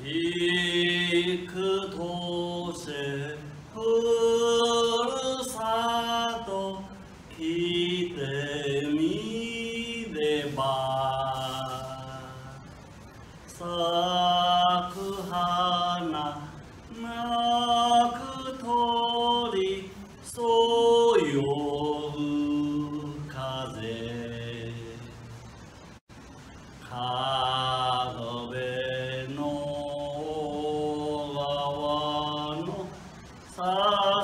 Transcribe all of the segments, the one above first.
幾年ふるさと来てみれば咲く花鳴く鳥そよぐ風角部の川のさ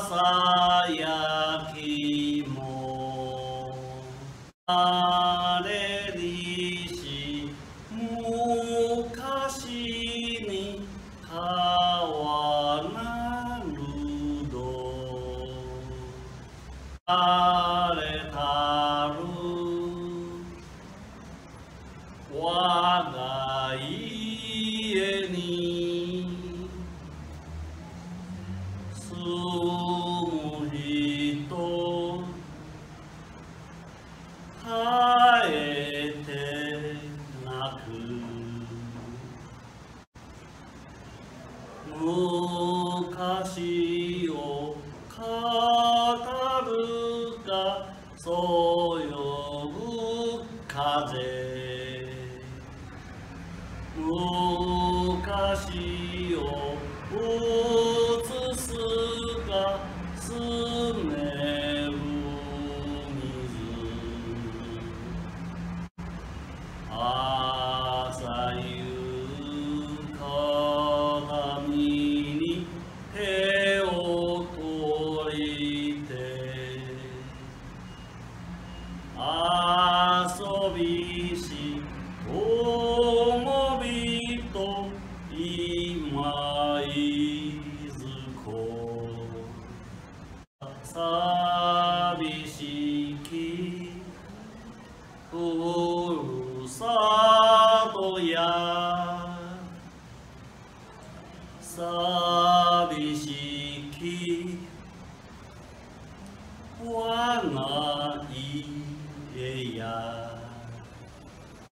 さやきもあれりし昔に変わらぬどあれたる我が家に住む人帰ってなく昔を語るかそよぐ風昔を映すか澄める水朝夕鏡に手を取りて遊びし友人今いずこ寂しきふるさとや寂しき我が家や